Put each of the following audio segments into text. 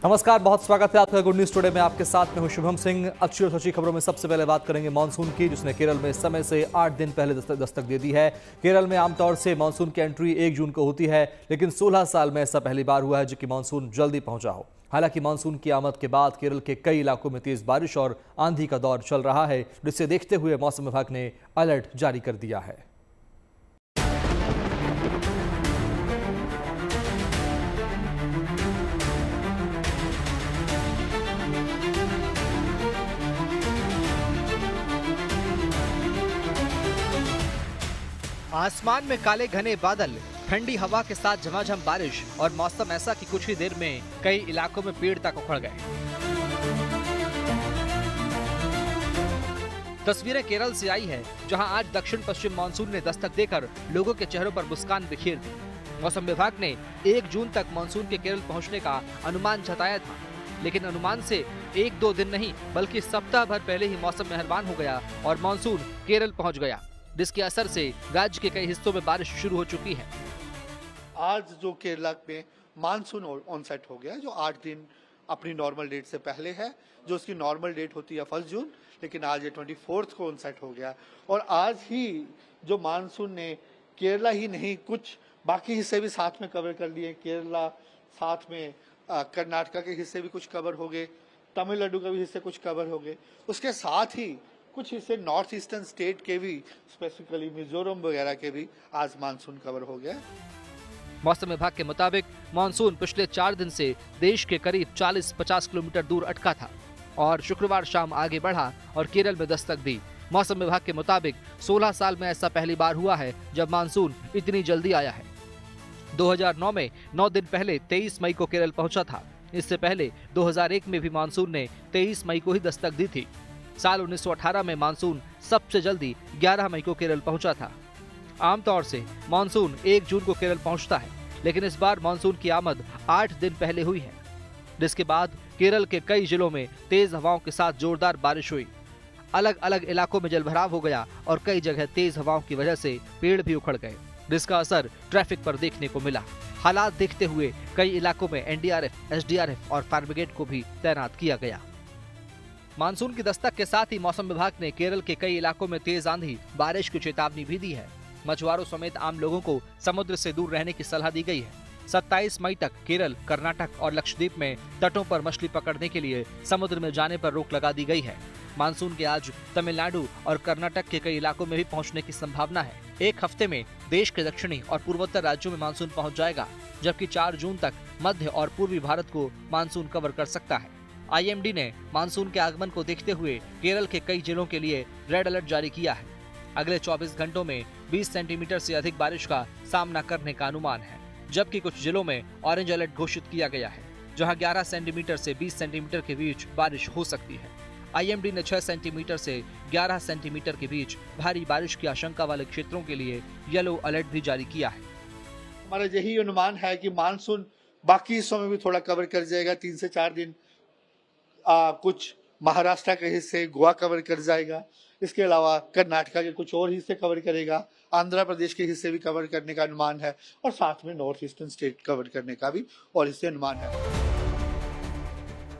नमस्कार, बहुत स्वागत है आपका गुड न्यूज टुडे में। आपके साथ में हूं शुभम सिंह। अच्छी और सच्ची खबरों में सबसे पहले बात करेंगे मानसून की, जिसने केरल में समय से 8 दिन पहले दस्तक दे दी है। केरल में आमतौर से मानसून की एंट्री 1 जून को होती है, लेकिन 16 साल में ऐसा पहली बार हुआ है कि मानसून जल्दी पहुंचा हो। हालांकि मानसून की आमद के बाद केरल के कई इलाकों में तेज बारिश और आंधी का दौर चल रहा है, जिसे देखते हुए मौसम विभाग ने अलर्ट जारी कर दिया है। आसमान में काले घने बादल, ठंडी हवा के साथ झमाझम बारिश और मौसम ऐसा कि कुछ ही देर में कई इलाकों में पेड़ तक उखड़ गए। तस्वीरें केरल से आई है, जहां आज दक्षिण पश्चिम मानसून ने दस्तक देकर लोगों के चेहरों पर मुस्कान बिखेर दी। मौसम विभाग ने 1 जून तक मानसून के केरल पहुंचने का अनुमान जताया था, लेकिन अनुमान से 1-2 दिन नहीं बल्कि सप्ताह भर पहले ही मौसम मेहरबान हो गया और मानसून केरल पहुंच गया, जिसके असर से राज्य के कई हिस्सों में बारिश शुरू हो चुकी है। आज जो केरला में मानसून ऑनसेट हो गया, जो 8 दिन अपनी नॉर्मल डेट से पहले है, जो उसकी नॉर्मल डेट होती है 1 जून, लेकिन आज ये 24 को ऑनसेट हो गया। और आज ही जो मानसून ने केरला ही नहीं कुछ बाकी हिस्से भी साथ में कवर कर लिए। केरला साथ में कर्नाटका के हिस्से भी कुछ कवर हो गए, तमिलनाडु के भी हिस्से कुछ कवर हो गए। उसके साथ ही कुछ हिस्से नॉर्थ ईस्टर्न स्टेट के भी, स्पेसिफिकली मिजोरम वगैरह के भी आज मानसून कवर हो गया। मौसम विभाग के मुताबिक मानसून पिछले 4 दिन से देश के करीब 40-50 किलोमीटर दूर अटका था और शुक्रवार शाम आगे बढ़ा और केरल में दस्तक दी। मौसम विभाग के मुताबिक 16 साल में ऐसा पहली बार हुआ है जब मानसून इतनी जल्दी आया है। 2009 में 9 दिन पहले 23 मई को केरल पहुंचा था। इससे पहले 2001 में भी मानसून ने 23 मई को ही दस्तक दी थी। साल 1918 में मानसून सबसे जल्दी 11 मई को केरल पहुंचा था। आमतौर से मानसून 1 जून को केरल पहुंचता है, लेकिन इस बार मानसून की आमद 8 दिन पहले हुई है, जिसके बाद केरल के कई जिलों में तेज हवाओं के साथ जोरदार बारिश हुई। अलग अलग इलाकों में जलभराव हो गया और कई जगह तेज हवाओं की वजह से पेड़ भी उखड़ गए, जिसका असर ट्रैफिक पर देखने को मिला। हालात देखते हुए कई इलाकों में एनडीआरएफ, एसडीआरएफ और फायर ब्रिगेड को भी तैनात किया गया। मानसून की दस्तक के साथ ही मौसम विभाग ने केरल के कई इलाकों में तेज आंधी, बारिश की चेतावनी भी दी है। मछुआरों समेत आम लोगों को समुद्र से दूर रहने की सलाह दी गई है। 27 मई तक केरल, कर्नाटक और लक्षद्वीप में तटों पर मछली पकड़ने के लिए समुद्र में जाने पर रोक लगा दी गई है। मानसून के आज तमिलनाडु और कर्नाटक के कई इलाकों में भी पहुंचने की संभावना है। 1 हफ्ते में देश के दक्षिणी और पूर्वोत्तर राज्यों में मानसून पहुंच जाएगा, जबकि 4 जून तक मध्य और पूर्वी भारत को मानसून कवर कर सकता है। आईएमडी ने मानसून के आगमन को देखते हुए केरल के कई जिलों के लिए रेड अलर्ट जारी किया है। अगले 24 घंटों में 20 सेंटीमीटर से अधिक बारिश का सामना करने का अनुमान है, जबकि कुछ जिलों में ऑरेंज अलर्ट घोषित किया गया है, जहां 11 सेंटीमीटर से 20 सेंटीमीटर के बीच बारिश हो सकती है। आईएमडी ने 6 सेंटीमीटर से 11 सेंटीमीटर के बीच भारी बारिश की आशंका वाले क्षेत्रों के लिए येलो अलर्ट भी जारी किया है। हमारा यही अनुमान है कि मानसून बाकी हिस्सों में भी थोड़ा कवर कर जाएगा। 3 से 4 दिन कुछ महाराष्ट्र के हिस्से, गोवा कवर कर जाएगा। इसके अलावा कर्नाटका के कुछ और हिस्से कवर करेगा। आंध्र प्रदेश के हिस्से भी कवर करने का अनुमान है और साथ में नॉर्थ ईस्टर्न स्टेट कवर करने का भी और हिस्से अनुमान है।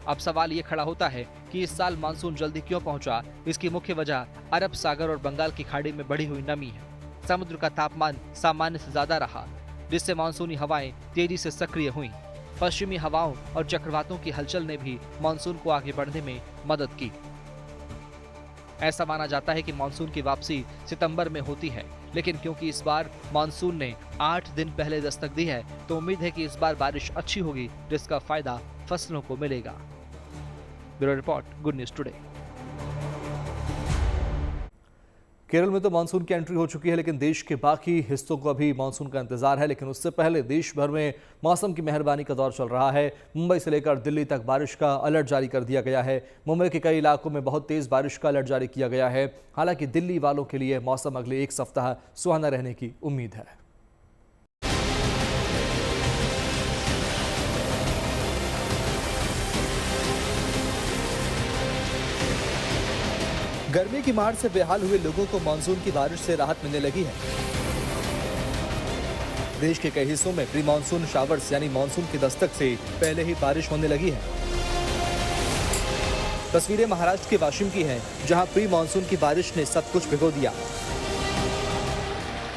अब सवाल ये खड़ा होता है कि इस साल मानसून जल्दी क्यों पहुंचा। इसकी मुख्य वजह अरब सागर और बंगाल की खाड़ी में बढ़ी हुई नमी है। समुद्र का तापमान सामान्य से ज्यादा रहा, जिससे मानसूनी हवाएं तेजी से सक्रिय हुई। पश्चिमी हवाओं और चक्रवातों की हलचल ने भी मानसून को आगे बढ़ने में मदद की। ऐसा माना जाता है कि मानसून की वापसी सितंबर में होती है, लेकिन क्योंकि इस बार मानसून ने 8 दिन पहले दस्तक दी है, तो उम्मीद है कि इस बार बारिश अच्छी होगी, जिसका फायदा फसलों को मिलेगा। Bureau report, good news today. Kerala में तो मानसून की एंट्री हो चुकी है, लेकिन देश के बाकी हिस्सों को अभी मानसून का इंतजार है। लेकिन उससे पहले देश भर में मौसम की मेहरबानी का दौर चल रहा है। मुंबई से लेकर दिल्ली तक बारिश का अलर्ट जारी कर दिया गया है। मुंबई के कई इलाकों में बहुत तेज बारिश का अलर्ट जारी किया गया है। हालांकि दिल्ली वालों के लिए मौसम अगले 1 सप्ताह सुहाना रहने की उम्मीद है। गर्मी की मार से बेहाल हुए लोगों को मानसून की बारिश से राहत मिलने लगी है। देश के कई हिस्सों में प्री मानसून शावर्स यानी मानसून की दस्तक से पहले ही बारिश होने लगी है। तस्वीरें महाराष्ट्र के वाशिम की हैं, जहां प्री मानसून की बारिश ने सब कुछ भिगो दिया।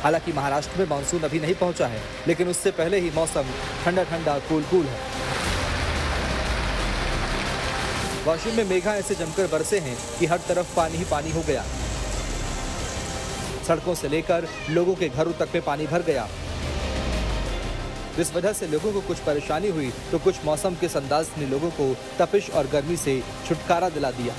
हालांकि महाराष्ट्र में मानसून अभी नहीं पहुंचा है, लेकिन उससे पहले ही मौसम ठंडा ठंडा कूल है। वाशिम में मेघा ऐसे जमकर बरसे हैं कि हर तरफ पानी ही पानी हो गया। सड़कों से लेकर लोगों के घरों तक में पानी भर गया। इस वजह से लोगों को कुछ परेशानी हुई तो कुछ मौसम के अंदाज ने लोगों को तपिश और गर्मी से छुटकारा दिला दिया।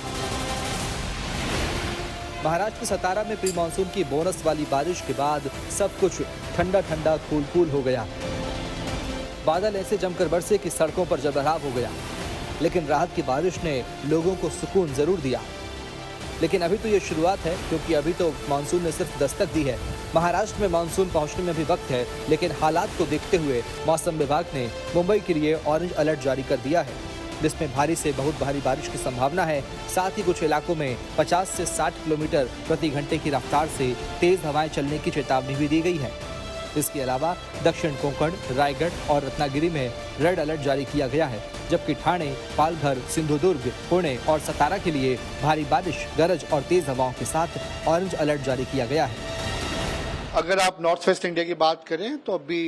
महाराष्ट्र के सतारा में प्री मानसून की बोनस वाली बारिश के बाद सब कुछ ठंडा ठंडा कूल हो गया। बादल ऐसे जमकर बरसे कि सड़कों पर जलभराव हो गया, लेकिन राहत की बारिश ने लोगों को सुकून जरूर दिया। लेकिन अभी तो ये शुरुआत है, क्योंकि अभी तो मानसून ने सिर्फ दस्तक दी है। महाराष्ट्र में मानसून पहुंचने में भी वक्त है, लेकिन हालात को देखते हुए मौसम विभाग ने मुंबई के लिए ऑरेंज अलर्ट जारी कर दिया है, जिसमें भारी से बहुत भारी बारिश की संभावना है। साथ ही कुछ इलाकों में 50 से 60 किलोमीटर प्रति घंटे की रफ्तार से तेज हवाएं चलने की चेतावनी भी दी गई है। इसके अलावा दक्षिण कोंकण, रायगढ़ और रत्नागिरी में रेड अलर्ट जारी किया गया है, जबकि ठाणे, पालघर, सिंधुदुर्ग, पुणे और सतारा के लिए भारी बारिश, गरज और तेज हवाओं के साथ ऑरेंज अलर्ट जारी किया गया है। अगर आप नॉर्थ वेस्ट इंडिया की बात करें तो अभी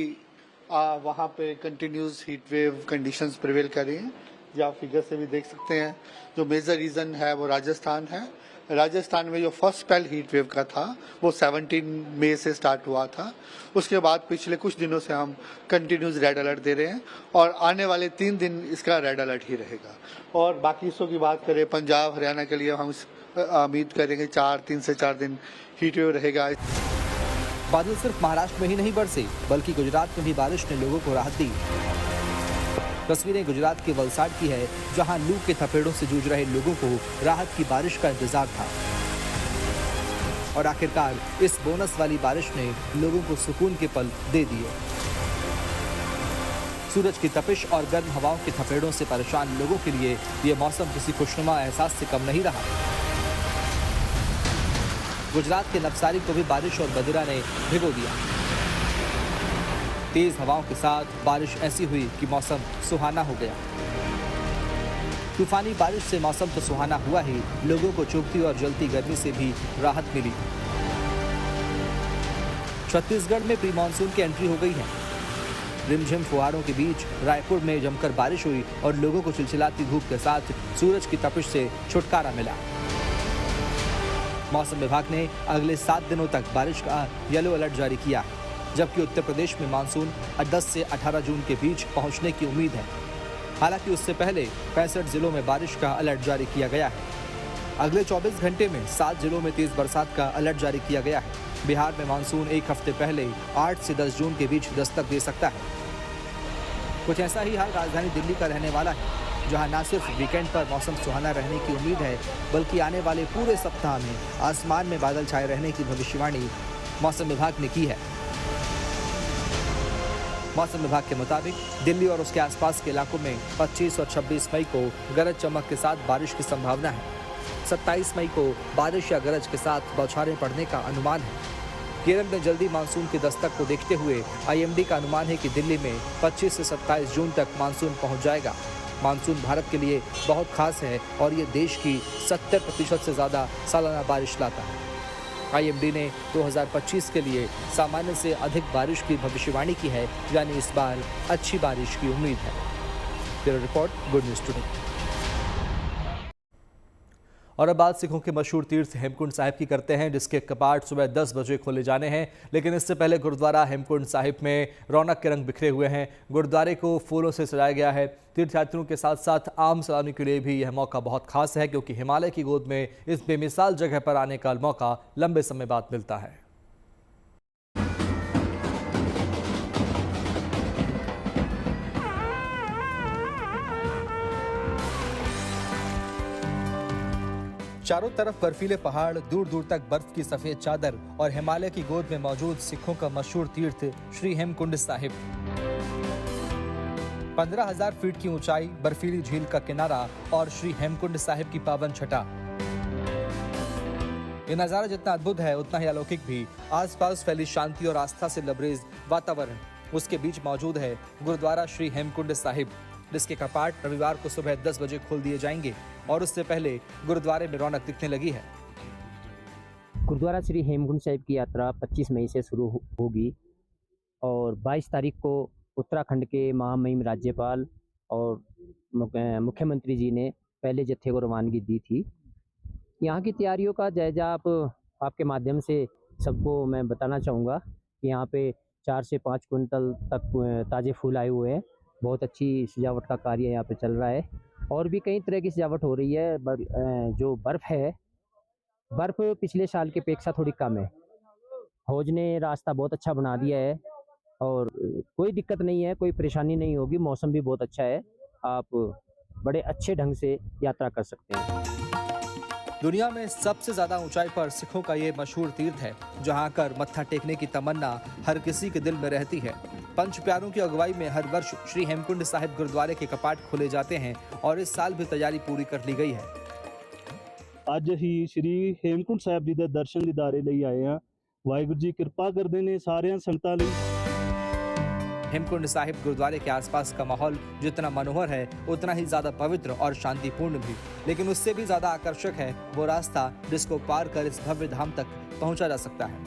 वहाँ पे continuous heat wave conditions prevail कर रही हैं, जो आप फिगर से भी देख सकते हैं। जो मेजर रीजन है वो राजस्थान है। राजस्थान में जो फर्स्ट स्पेल हीट वेव का था वो 17 मई से स्टार्ट हुआ था। उसके बाद पिछले कुछ दिनों से हम कंटिन्यूस रेड अलर्ट दे रहे हैं और आने वाले 3 दिन इसका रेड अलर्ट ही रहेगा। और बाकी हिस्सों की बात करें, पंजाब, हरियाणा के लिए हम उम्मीद करेंगे 3 से 4 दिन हीट वेव रहेगा। बादल सिर्फ महाराष्ट्र में ही नहीं बरसे, बल्कि गुजरात में भी बारिश ने लोगों को राहत दी। तस्वीरें गुजरात के वलसाड की है, जहां लू के थपेड़ों से जूझ रहे लोगों को राहत की बारिश का इंतजार था। और आखिरकार इस बोनस वाली बारिश ने लोगों को सुकून के पल दे दिए। सूरज की तपिश और गर्म हवाओं के थपेड़ों से परेशान लोगों के लिए यह मौसम किसी खुशनुमा एहसास से कम नहीं रहा। गुजरात के नवसारी को भी बारिश और बदरा ने भिगो दिया। तेज हवाओं के साथ बारिश ऐसी हुई कि मौसम सुहाना हो गया। तूफानी बारिश से मौसम तो सुहाना हुआ ही, लोगों को चुभती और जलती गर्मी से भी राहत मिली। छत्तीसगढ़ में प्री मानसून की एंट्री हो गई है। रिमझिम फुहारों के बीच रायपुर में जमकर बारिश हुई और लोगों को चिलचिलाती धूप के साथ सूरज की तपिश से छुटकारा मिला। मौसम विभाग ने अगले 7 दिनों तक बारिश का येलो अलर्ट जारी किया है, जबकि उत्तर प्रदेश में मानसून 10 से 18 जून के बीच पहुंचने की उम्मीद है। हालांकि उससे पहले 65 जिलों में बारिश का अलर्ट जारी किया गया है। अगले 24 घंटे में 7 जिलों में तेज बरसात का अलर्ट जारी किया गया है। बिहार में मानसून एक हफ्ते पहले 8 से 10 जून के बीच दस्तक दे सकता है। कुछ ऐसा ही हाल राजधानी दिल्ली का रहने वाला है, जहां न सिर्फ वीकेंड पर मौसम सुहाना रहने की उम्मीद है, बल्कि आने वाले पूरे सप्ताह में आसमान में बादल छाए रहने की भविष्यवाणी मौसम विभाग ने की है। मौसम विभाग के मुताबिक दिल्ली और उसके आसपास के इलाकों में 25 और 26 मई को गरज चमक के साथ बारिश की संभावना है। 27 मई को बारिश या गरज के साथ बौछारें पड़ने का अनुमान है। केरल में जल्दी मानसून की दस्तक को देखते हुए IMD का अनुमान है कि दिल्ली में 25 से 27 जून तक मानसून पहुंच जाएगा। मानसून भारत के लिए बहुत खास है और ये देश की 70% से ज़्यादा सालाना बारिश लाता है। IMD ने 2025 के लिए सामान्य से अधिक बारिश की भविष्यवाणी की है, यानी इस बार अच्छी बारिश की उम्मीद है। Bureau report, good news today. और अब बात सिखों के मशहूर तीर्थ हेमकुंड साहिब की करते हैं, जिसके कपाट सुबह 10 बजे खोले जाने हैं। लेकिन इससे पहले गुरुद्वारा हेमकुंड साहिब में रौनक के रंग बिखरे हुए हैं। गुरुद्वारे को फूलों से सजाया गया है। तीर्थयात्रियों के साथ साथ आम सैलानियों के लिए भी यह मौका बहुत खास है, क्योंकि हिमालय की गोद में इस बेमिसाल जगह पर आने का मौका लंबे समय बाद मिलता है। चारों तरफ बर्फीले पहाड़, दूर दूर तक बर्फ की सफेद चादर और हिमालय की गोद में मौजूद सिखों का मशहूर तीर्थ श्री हेमकुंड साहिब। 15,000 फीट की ऊंचाई, बर्फीली झील का किनारा और श्री हेमकुंड साहिब की पावन छटा। ये नजारा जितना अद्भुत है, उतना ही अलौकिक भी। आसपास फैली शांति और आस्था से लबरेज वातावरण, उसके बीच मौजूद है गुरुद्वारा श्री हेमकुंड साहिब, जिसके कपाट रविवार को सुबह 10 बजे खोल दिए जाएंगे और उससे पहले गुरुद्वारे में रौनक दिखने लगी है। गुरुद्वारा श्री हेमकुंड साहिब की यात्रा 25 मई से शुरू होगी और 22 तारीख को उत्तराखंड के महामहिम राज्यपाल और मुख्यमंत्री जी ने पहले जत्थे को रवानगी दी थी। यहाँ की तैयारियों का जायजा आपके माध्यम से सबको मैं बताना चाहूँगा कि यहाँ पे 4 से 5 कुंटल तक ताज़े फूल आए हुए हैं। बहुत अच्छी सजावट का कार्य यहाँ पे चल रहा है और भी कई तरह की सजावट हो रही है। जो बर्फ़ है, बर्फ़ पिछले साल की अपेक्षा थोड़ी कम है। फौज ने रास्ता बहुत अच्छा बना दिया है और कोई दिक्कत नहीं है, कोई परेशानी नहीं होगी। मौसम भी बहुत अच्छा है, आप बड़े अच्छे ढंग से यात्रा कर सकते हैं। दुनिया में सबसे ज्यादा ऊंचाई पर सिखों का ये मशहूर तीर्थ है, जहां आकर मत्था टेकने की तमन्ना हर किसी के दिल में रहती है। पंच प्यारों की अगुवाई में हर वर्ष श्री हेमकुंड साहिब गुरुद्वारे के कपाट खोले जाते हैं और इस साल भी तैयारी पूरी कर ली गई है। ਅੱਜ ਹੀ ਸ਼੍ਰੀ ਹੇਮਕੁੰਡ ਸਾਹਿਬ ਜੀ ਦੇ ਦਰਸ਼ਨ ਦੀਦਾਰੇ ਲਈ ਆਏ ਆ। ਵਾਹਿਗੁਰੂ ਜੀ ਕਿਰਪਾ ਕਰਦੇ ਨੇ ਸਾਰਿਆਂ ਸੰਗਤਾਂ ਲਈ। हेमकुंड साहिब गुरुद्वारे के आसपास का माहौल जितना मनोहर है, उतना ही ज्यादा पवित्र और शांतिपूर्ण भी, लेकिन उससे भी ज्यादा आकर्षक है वो रास्ता जिसको पार कर इस भव्य धाम तक पहुंचा जा सकता है।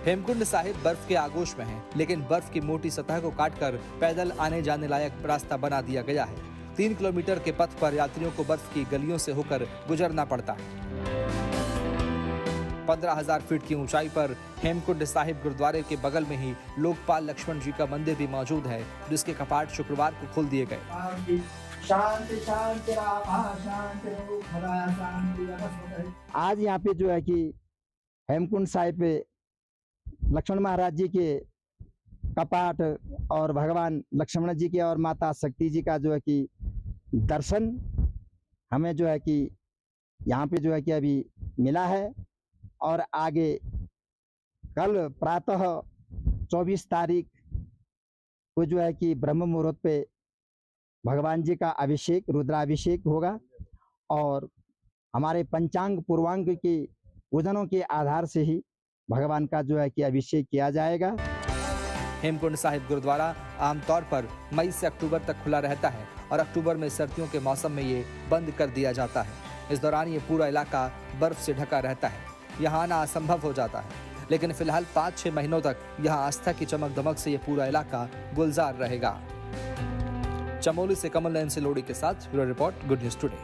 हेमकुंड साहिब बर्फ के आगोश में है, लेकिन बर्फ की मोटी सतह को काटकर पैदल आने जाने लायक रास्ता बना दिया गया है। 3 किलोमीटर के पथ पर यात्रियों को बर्फ की गलियों से होकर गुजरना पड़ता है। 15,000 फीट की ऊंचाई पर हेमकुंड साहिब गुरुद्वारे के बगल में ही लोकपाल लक्ष्मण जी का मंदिर भी मौजूद है, जिसके कपाट शुक्रवार को खोल दिए गए। आज यहाँ पे जो है कि हेमकुंड साहिब पे लक्ष्मण महाराज जी के कपाट और भगवान लक्ष्मण जी के और माता शक्ति जी का जो है कि दर्शन हमें जो है कि यहाँ पे जो है कि अभी मिला है और आगे कल प्रातः 24 तारीख को जो है कि ब्रह्म मुहूर्त पे भगवान जी का अभिषेक, रुद्राभिषेक होगा और हमारे पंचांग पूर्वांग के वजनों के आधार से ही भगवान का जो है कि अभिषेक किया जाएगा। हेमकुंड साहिब गुरुद्वारा आमतौर पर मई से अक्टूबर तक खुला रहता है और अक्टूबर में सर्दियों के मौसम में ये बंद कर दिया जाता है। इस दौरान ये पूरा इलाका बर्फ से ढका रहता है, यहाँ आना असंभव हो जाता है, लेकिन फिलहाल 5-6 महीनों तक यहाँ आस्था की चमक दमक से ये पूरा इलाका गुलजार रहेगा। चमोली से कमल नयन सिलोड़ी के साथ bureau report, good news today.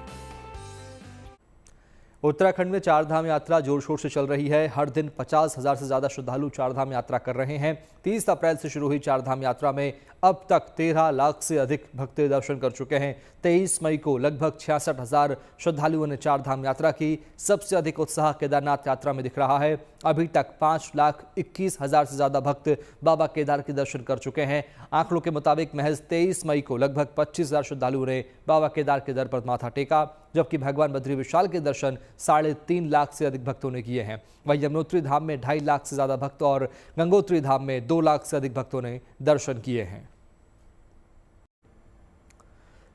Uttarakhand में चारधाम यात्रा जोर शोर से चल रही है। हर दिन 50,000 से ज्यादा श्रद्धालु चारधाम यात्रा कर रहे हैं। 30 अप्रैल से शुरू हुई चारधाम यात्रा में अब तक 13 लाख से अधिक भक्त दर्शन कर चुके हैं। 23 मई को लगभग 66,000 श्रद्धालुओं ने चारधाम यात्रा की। सबसे अधिक उत्साह केदारनाथ यात्रा में दिख रहा है। अभी तक 5,21,000 से ज्यादा भक्त बाबा केदार के दर्शन कर चुके हैं। आंकड़ों के मुताबिक महज 23 मई को लगभग 25,000 श्रद्धालुओं ने बाबा केदार के दर पर माथा टेका, जबकि भगवान बद्री विशाल के दर्शन 3.5 लाख से अधिक भक्तों ने किए हैं। वहीं यमुनोत्री धाम में 2.5 लाख से ज्यादा भक्त और गंगोत्री धाम में 2 लाख से अधिक भक्तों ने दर्शन किए हैं।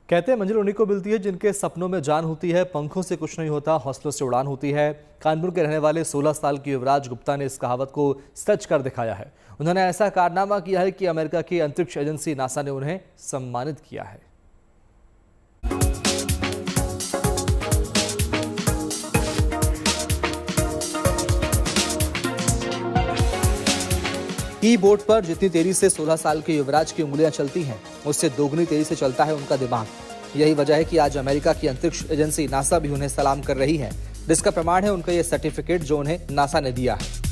कहते हैं मंजिल उन्हीं को मिलती है जिनके सपनों में जान होती है, पंखों से कुछ नहीं होता, हौसलों से उड़ान होती है। कानपुर के रहने वाले 16 साल के युवराज गुप्ता ने इस कहावत को सच कर दिखाया है। उन्होंने ऐसा कारनामा किया है कि अमेरिका की अंतरिक्ष एजेंसी नासा ने उन्हें सम्मानित किया है। कीबोर्ड पर जितनी तेजी से 16 साल के युवराज की उंगलियां चलती हैं, उससे दोगुनी तेजी से चलता है उनका दिमाग। यही वजह है कि आज अमेरिका की अंतरिक्ष एजेंसी नासा भी उन्हें सलाम कर रही है, जिसका प्रमाण है उनका ये सर्टिफिकेट जो उन्हें नासा ने दिया है।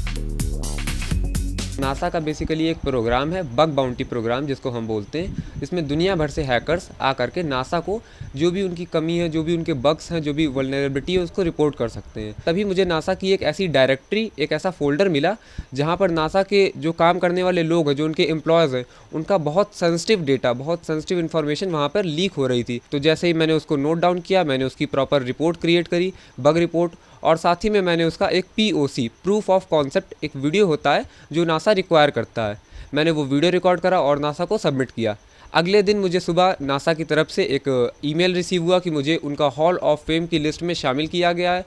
नासा का बेसिकली एक प्रोग्राम है, बग बाउंटी प्रोग्राम जिसको हम बोलते हैं, जिसमें दुनिया भर से हैकर्स आकर के नासा को जो भी उनकी कमी है, जो भी उनके बग्स हैं, जो भी वल्नरेबिलिटी है, उसको रिपोर्ट कर सकते हैं। तभी मुझे नासा की एक ऐसी डायरेक्टरी, एक ऐसा फोल्डर मिला जहां पर नासा के जो काम करने वाले लोग हैं, जो उनके एम्प्लॉयज़ हैं, उनका बहुत सेंसिटिव डेटा, बहुत सेंसिटिव इन्फॉर्मेशन वहाँ पर लीक हो रही थी। तो जैसे ही मैंने उसको नोट डाउन किया, मैंने उसकी प्रॉपर रिपोर्ट क्रिएट करी, बग रिपोर्ट, और साथ ही में मैंने उसका एक POC, प्रूफ ऑफ कॉन्सेप्ट, एक वीडियो होता है जो नासा रिक्वायर करता है, मैंने वो वीडियो रिकॉर्ड करा और नासा को सबमिट किया। अगले दिन मुझे सुबह नासा की तरफ से एक ईमेल रिसीव हुआ कि मुझे उनका हॉल ऑफ फेम की लिस्ट में शामिल किया गया है।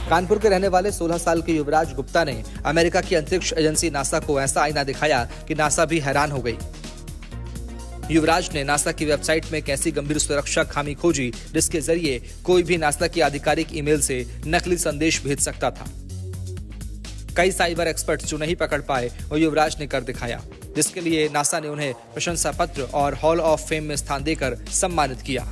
कानपुर के रहने वाले 16 साल के युवराज गुप्ता ने अमेरिका की अंतरिक्ष एजेंसी नासा को ऐसा आईना दिखाया कि नासा भी हैरान हो गई। युवराज ने नासा की वेबसाइट में एक ऐसी गंभीर सुरक्षा खामी खोजी जिसके जरिए कोई भी नासा की आधिकारिक ईमेल से नकली संदेश भेज सकता था। कई साइबर एक्सपर्ट्स जो नहीं पकड़ पाए वो युवराज ने कर दिखाया, जिसके लिए नासा ने उन्हें प्रशंसा पत्र और हॉल ऑफ फेम में स्थान देकर सम्मानित किया।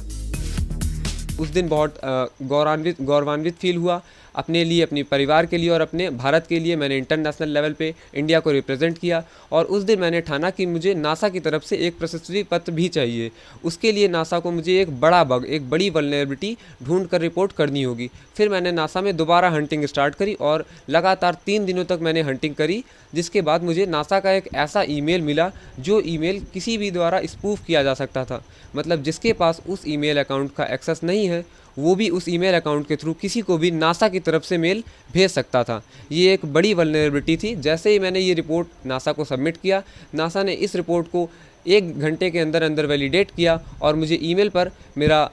उस दिन बहुत गौरवान्वित फील हुआ अपने लिए, अपने परिवार के लिए और अपने भारत के लिए। मैंने इंटरनेशनल लेवल पे इंडिया को रिप्रेजेंट किया और उस दिन मैंने ठाना कि मुझे नासा की तरफ से एक प्रशस्ति पत्र भी चाहिए। उसके लिए नासा को मुझे एक बड़ा बग, एक बड़ी वल्नरेबिलिटी ढूंढ कर रिपोर्ट करनी होगी। फिर मैंने नासा में दोबारा हंटिंग स्टार्ट करी और लगातार 3 दिनों तक मैंने हंटिंग करी, जिसके बाद मुझे नासा का एक ऐसा ईमेल मिला जो ईमेल किसी भी द्वारा स्पूफ किया जा सकता था। मतलब जिसके पास उस ईमेल अकाउंट का एक्सेस नहीं है वो भी उस ईमेल अकाउंट के थ्रू किसी को भी नासा की तरफ से मेल भेज सकता था। ये एक बड़ी वल्नरेबिलिटी थी। जैसे ही मैंने ये रिपोर्ट नासा को सबमिट किया, नासा ने इस रिपोर्ट को 1 घंटे के अंदर अंदर वैलिडेट किया और मुझे ईमेल पर मेरा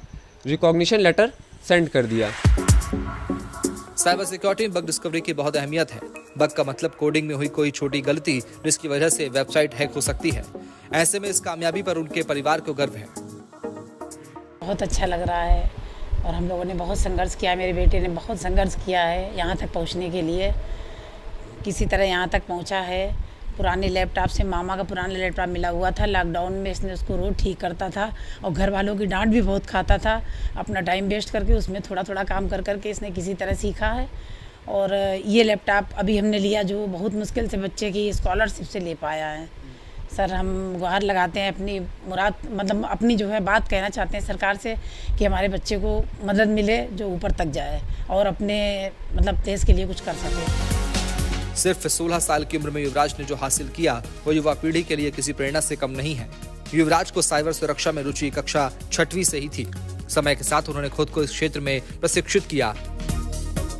रिकॉग्निशन लेटर सेंड कर दिया। साइबर सिक्योरिटी में बग डिस्कवरी की बहुत अहमियत है। बग का मतलब कोडिंग में हुई कोई छोटी गलती जिसकी वजह से वेबसाइट हैक हो सकती है। ऐसे में इस कामयाबी पर उनके परिवार को गर्व है। बहुत अच्छा लग रहा है और हम लोगों ने बहुत संघर्ष किया, मेरे बेटे ने बहुत संघर्ष किया है यहाँ तक पहुँचने के लिए। किसी तरह यहाँ तक पहुँचा है। पुराने लैपटॉप से, मामा का पुराना लैपटॉप मिला हुआ था, लॉकडाउन में इसने उसको रोज़ ठीक करता था और घर वालों की डांट भी बहुत खाता था। अपना टाइम वेस्ट करके उसमें थोड़ा थोड़ा काम कर करके इसने किसी तरह सीखा है। और ये लैपटॉप अभी हमने लिया जो बहुत मुश्किल से बच्चे की स्कॉलरशिप से ले पाया है। सर हम गुहार लगाते हैं, अपनी मुराद मतलब अपनी जो है बात कहना चाहते हैं सरकार से कि हमारे बच्चे को मदद मिले जो ऊपर तक जाए और अपने मतलब देश के लिए कुछ कर सके। सिर्फ 16 साल की उम्र में युवराज ने जो हासिल किया वो युवा पीढ़ी के लिए किसी प्रेरणा से कम नहीं है। युवराज को साइबर सुरक्षा में रुचि कक्षा 6वीं से ही थी। समय के साथ उन्होंने खुद को इस क्षेत्र में प्रशिक्षित किया।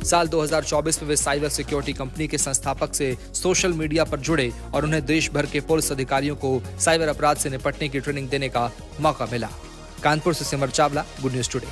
साल 2024 में वे साइबर सिक्योरिटी कंपनी के संस्थापक से सोशल मीडिया पर जुड़े और उन्हें देश भर के पुलिस अधिकारियों को साइबर अपराध से निपटने की ट्रेनिंग देने का मौका मिला। कानपुर से सिमर चावला, गुड न्यूज टुडे।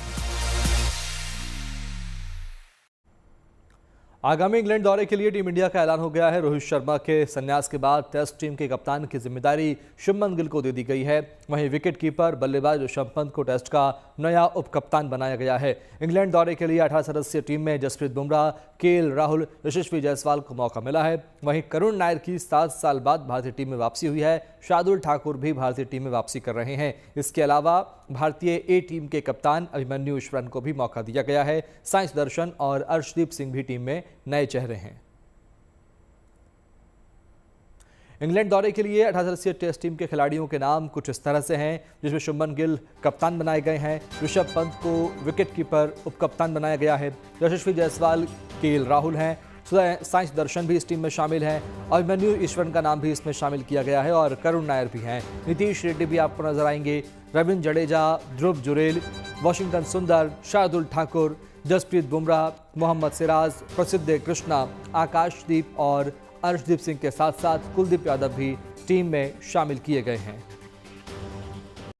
आगामी इंग्लैंड दौरे के लिए टीम इंडिया का ऐलान हो गया है। रोहित शर्मा के संन्यास के बाद टेस्ट टीम के कप्तान की जिम्मेदारी शुभमन गिल को दे दी गई है। वहीं विकेट कीपर बल्लेबाज ऋषभ पंत को टेस्ट का नया उप कप्तान बनाया गया है। इंग्लैंड दौरे के लिए 18 सदस्यीय टीम में जसप्रीत बुमराह, केएल राहुल, यशस्वी जायसवाल को मौका मिला है। वहीं करुण नायर की 7 साल बाद भारतीय टीम में वापसी हुई है। शार्दुल ठाकुर भी भारतीय टीम में वापसी कर रहे हैं। इसके अलावा भारतीय ए टीम के कप्तान अभिमन्यु ईश्वरन को भी मौका दिया गया है। साई सुदर्शन और अर्शदीप सिंह भी टीम में नए चेहरे हैं। इंग्लैंड दौरे के लिए 18 सदस्यीय टेस्ट टीम के खिलाड़ियों के नाम कुछ इस तरह से हैं, जिसमें शुभमन गिल कप्तान बनाए गए हैं। ऋषभ पंत को विकेट कीपर उप कप्तान बनाया गया है। यशस्वी जायसवाल, केएल राहुल हैं। साई सुदर्शन भी इस टीम में शामिल हैं। अभिमन्यु ईश्वरन का नाम भी इसमें शामिल किया गया है और करुण नायर भी हैं। नीतीश रेड्डी भी आपको नजर आएंगे। रविंद्र जडेजा, ध्रुव जुरेल, वाशिंगटन सुंदर, शार्दुल ठाकुर, जसप्रीत बुमराह, मोहम्मद सिराज, प्रसिद्ध कृष्णा, आकाशदीप और अर्शदीप सिंह के साथ साथ कुलदीप यादव भी टीम में शामिल किए गए हैं।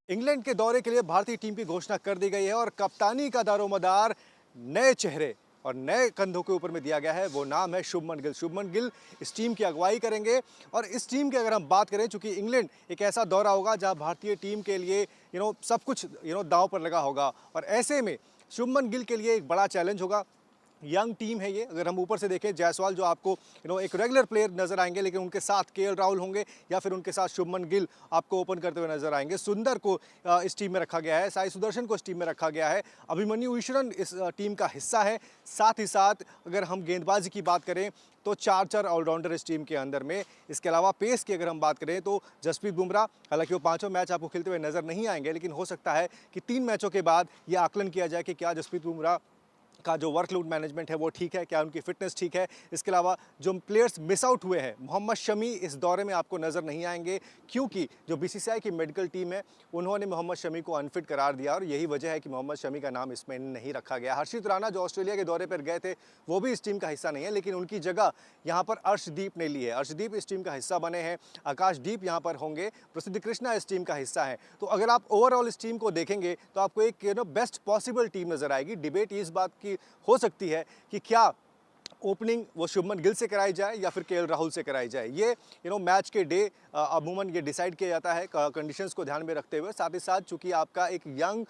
इंग्लैंड के दौरे के लिए भारतीय टीम की घोषणा कर दी गई है और कप्तानी का दारोमदार नए चेहरे और नए कंधों के ऊपर में दिया गया है। वो नाम है शुभमन गिल। शुभमन गिल इस टीम की अगुवाई करेंगे और इस टीम की अगर हम बात करें, चूंकि इंग्लैंड एक ऐसा दौरा होगा जहां भारतीय टीम के लिए सब कुछ दांव पर लगा होगा और ऐसे में शुभमन गिल के लिए एक बड़ा चैलेंज होगा। यंग टीम है ये। अगर हम ऊपर से देखें, जायसवाल जो आपको एक रेगुलर प्लेयर नजर आएंगे, लेकिन उनके साथ केएल राहुल होंगे या फिर उनके साथ शुभमन गिल आपको ओपन करते हुए नजर आएंगे। सुंदर को इस टीम में रखा गया है, साई सुदर्शन को इस टीम में रखा गया है, अभिमन्यु ईश्वरन इस टीम का हिस्सा है। साथ ही साथ अगर हम गेंदबाजी की बात करें तो 4 ऑलराउंडर इस टीम के अंदर में। इसके अलावा पेस की अगर हम बात करें तो जसप्रीत बुमराह, हालांकि वो 5 मैच आपको खेलते हुए नजर नहीं आएंगे, लेकिन हो सकता है कि 3 मैचों के बाद यह आकलन किया जाए कि क्या जसप्रीत बुमराह का जो वर्कलोड मैनेजमेंट है वो ठीक है, क्या उनकी फिटनेस ठीक है। इसके अलावा जो प्लेयर्स मिस आउट हुए हैं, मोहम्मद शमी इस दौरे में आपको नज़र नहीं आएंगे क्योंकि जो बीसीसीआई की मेडिकल टीम है उन्होंने मोहम्मद शमी को अनफिट करार दिया और यही वजह है कि मोहम्मद शमी का नाम इसमें नहीं रखा गया। हर्षित राणा जो ऑस्ट्रेलिया के दौरे पर गए थे वो भी इस टीम का हिस्सा नहीं है, लेकिन उनकी जगह यहाँ पर अर्शदीप ने ली है। अर्शदीप इस टीम का हिस्सा बने हैं। आकाशदीप यहाँ पर होंगे। प्रसिद्ध कृष्णा इस टीम का हिस्सा है। तो अगर आप ओवरऑल इस टीम को देखेंगे तो आपको एक बेस्ट पॉसिबल टीम नजर आएगी। डिबेट इस बात की हो सकती है कि क्या ओपनिंग वो शुभमन गिल से कराई जाए या फिर केएल राहुल से कराई जाए, ये मैच के डे अमूमन ये डिसाइड किया जाता है कंडीशंस को ध्यान में रखते हुए। साथ ही साथ चूंकि आपका एक यंग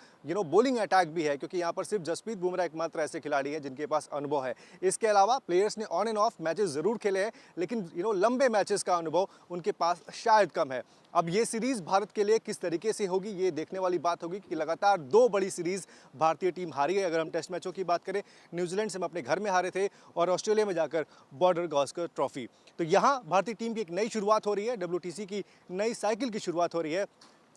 बॉलिंग अटैक भी है, क्योंकि यहाँ पर सिर्फ जसप्रीत बुमराह एकमात्र ऐसे खिलाड़ी हैं जिनके पास अनुभव है। इसके अलावा प्लेयर्स ने ऑन एंड ऑफ मैचेस ज़रूर खेले हैं, लेकिन लंबे मैचेस का अनुभव उनके पास शायद कम है। अब ये सीरीज़ भारत के लिए किस तरीके से होगी, ये देखने वाली बात होगी कि लगातार 2 बड़ी सीरीज़ भारतीय टीम हारी है। अगर हम टेस्ट मैचों की बात करें, न्यूजीलैंड से हम अपने घर में हारे थे और ऑस्ट्रेलिया में जाकर बॉर्डर गावस्कर ट्रॉफी। तो यहाँ भारतीय टीम की एक नई शुरुआत हो रही है, WTC की नई साइकिल की शुरुआत हो रही है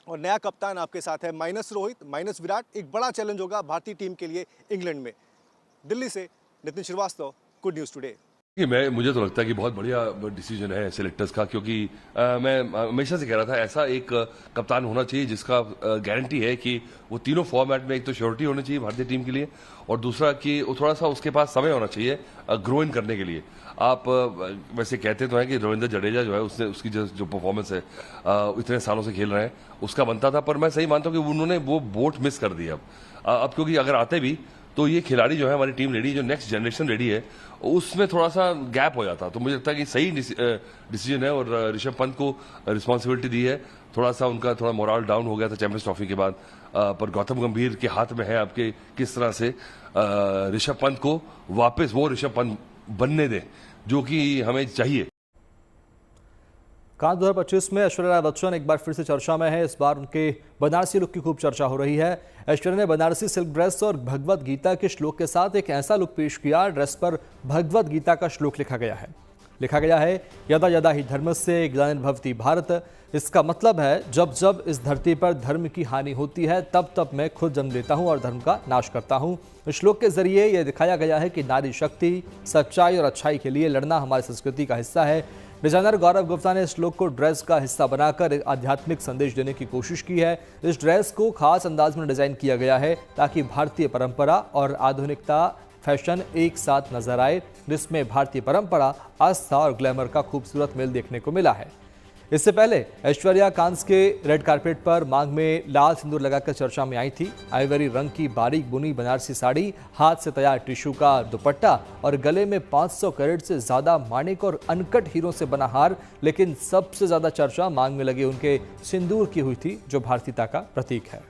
और नया कप्तान आपके साथ है, माइनस रोहित माइनस विराट। एक बड़ा चैलेंज होगा भारतीय टीम के लिए इंग्लैंड में। दिल्ली से Nitin Shrivastava, good news today. मुझे तो लगता है कि बहुत बढ़िया डिसीजन है सिलेक्टर्स का, क्योंकि मैं हमेशा से कह रहा था ऐसा एक कप्तान होना चाहिए जिसका गारंटी है कि वो तीनों फॉर्मेट में एक तो श्योरिटी होनी चाहिए भारतीय टीम के लिए, और दूसरा कि थोड़ा सा उसके पास समय होना चाहिए ग्रो इन करने के लिए। आप वैसे कहते तो हैं कि रविंद्र जडेजा जो है उसकी जो परफॉर्मेंस है इतने सालों से खेल रहे हैं उसका बनता था, पर मैं सही मानता हूँ कि उन्होंने वो बोट मिस कर दी अब क्योंकि अगर आते भी तो ये खिलाड़ी जो है हमारी टीम रेडी, जो नेक्स्ट जनरेशन रेडी है, उसमें थोड़ा सा गैप हो जाता। तो मुझे लगता है कि सही डिसीजन है और ऋषभ पंत को रिस्पॉन्सिबिलिटी दी है। थोड़ा सा उनका मोरल डाउन हो गया था चैंपियंस ट्रॉफी के बाद, पर गौतम गंभीर के हाथ में है आपके किस तरह से ऋषभ पंत को वापस वो ऋषभ पंत बनने दें जो कि हमें चाहिए। कान 2025 में ऐश्वर्या राय बच्चन एक बार फिर से चर्चा में है। इस बार उनके बनारसी लुक की खूब चर्चा हो रही है। ऐश्वर्या ने बनारसी सिल्क ड्रेस और भगवत गीता के श्लोक के साथ एक ऐसा लुक पेश किया, ड्रेस पर भगवत गीता का श्लोक लिखा गया है यदा यदा ही धर्मस्य ग्लानिर्भवति भारत। इसका मतलब है जब जब इस धरती पर धर्म की हानि होती है तब तब मैं खुद जन्म लेता हूं और धर्म का नाश करता हूं। इस श्लोक के जरिए यह दिखाया गया है कि नारी शक्ति, सच्चाई और अच्छाई के लिए लड़ना हमारी संस्कृति का हिस्सा है। डिजाइनर गौरव गुप्ता ने इस श्लोक को ड्रेस का हिस्सा बनाकर एक आध्यात्मिक संदेश देने की कोशिश की है। इस ड्रेस को खास अंदाज में डिजाइन किया गया है ताकि भारतीय परंपरा और आधुनिकता फैशन एक साथ नजर आए, जिसमें भारतीय परंपरा, आस्था और ग्लैमर का खूबसूरत मेल देखने को मिला है। इससे पहले ऐश्वर्या कांस के रेड कारपेट पर मांग में लाल सिंदूर लगाकर चर्चा में आई थी। आइवरी रंग की बारीक बुनी बनारसी साड़ी, हाथ से तैयार टिश्यू का दुपट्टा और गले में 500 कैरेट से ज्यादा माणिक और अनकट हीरों से बना हार। लेकिन सबसे ज्यादा चर्चा मांग में लगे उनके सिंदूर की हुई थी, जो भारतीयता का प्रतीक है।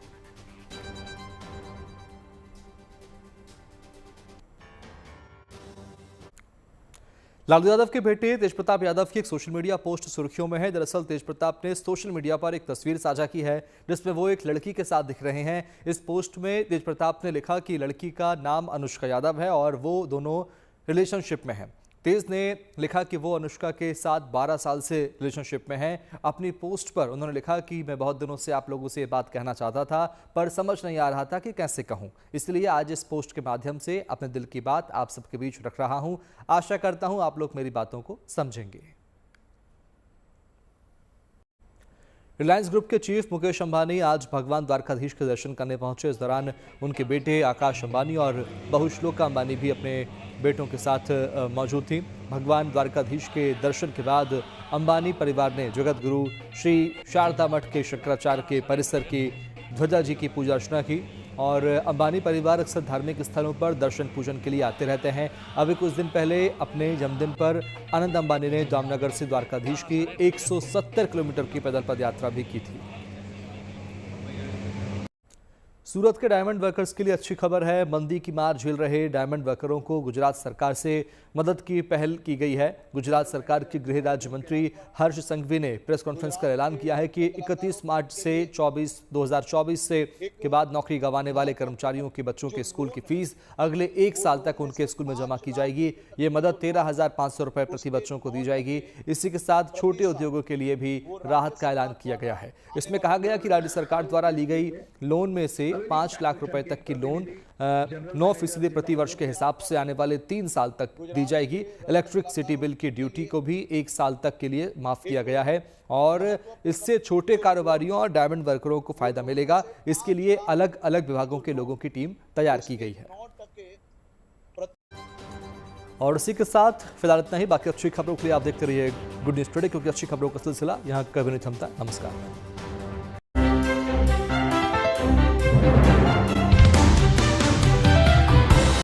लालू यादव के बेटे तेजप्रताप यादव की एक सोशल मीडिया पोस्ट सुर्खियों में है। दरअसल तेजप्रताप ने सोशल मीडिया पर एक तस्वीर साझा की है जिसमें वो एक लड़की के साथ दिख रहे हैं। इस पोस्ट में तेजप्रताप ने लिखा कि लड़की का नाम अनुष्का यादव है और वो दोनों रिलेशनशिप में हैं। तेज ने लिखा कि वो अनुष्का के साथ 12 साल से रिलेशनशिप में हैं। अपनी पोस्ट पर उन्होंने लिखा कि मैं बहुत दिनों से आप लोगों से ये बात कहना चाहता था, पर समझ नहीं आ रहा था कि कैसे कहूं, इसलिए आज इस पोस्ट के माध्यम से अपने दिल की बात आप सबके बीच रख रहा हूं। आशा करता हूं आप लोग मेरी बातों को समझेंगे। रिलायंस ग्रुप के चीफ मुकेश अंबानी आज भगवान द्वारकाधीश के दर्शन करने पहुंचे। इस दौरान उनके बेटे आकाश अंबानी और बहू श्लोका अंबानी भी अपने बेटों के साथ मौजूद थी। भगवान द्वारकाधीश के दर्शन के बाद अंबानी परिवार ने जगत गुरु श्री शारदा मठ के शंकराचार्य के परिसर की ध्वजा जी की पूजा अर्चना की। और अंबानी परिवार अक्सर धार्मिक स्थलों पर दर्शन पूजन के लिए आते रहते हैं। अभी कुछ दिन पहले अपने जन्मदिन पर आनंद अंबानी ने जामनगर से द्वारकाधीश की 170 किलोमीटर की पैदल पद यात्रा भी की थी। सूरत के डायमंड वर्कर्स के लिए अच्छी खबर है। मंदी की मार झेल रहे डायमंड वर्करों को गुजरात सरकार से मदद की पहल की गई है। गुजरात सरकार के गृह राज्य मंत्री हर्ष संघवी ने प्रेस कॉन्फ्रेंस कर ऐलान किया है कि 31 मार्च से 2024 से के बाद नौकरी गंवाने वाले कर्मचारियों के बच्चों के स्कूल की फीस अगले 1 साल तक उनके स्कूल में जमा की जाएगी। ये मदद 13,500 रुपए प्रति बच्चों को दी जाएगी। इसी के साथ छोटे उद्योगों के लिए भी राहत का ऐलान किया गया है। इसमें कहा गया कि राज्य सरकार द्वारा ली गई लोन में से 5 लाख रुपए तक की लोन 9% प्रति वर्ष के हिसाब से आने वाले 3 साल तक दी जाएगी। इलेक्ट्रिसिटी बिल की ड्यूटी को भी 1 साल तक के लिए माफ किया गया है और इससे छोटे कारोबारियों और डायमंड वर्करों को फायदा मिलेगा। इसके लिए अलग अलग विभागों के लोगों की टीम तैयार की गई है। और इसी के साथ फिलहाल इतना ही। बाकी अच्छी खबरों के लिए आप देखते रहिए गुड न्यूज टुडे, क्योंकि अच्छी खबरों का सिलसिला यहाँ कभी नहीं थमता। नमस्कार।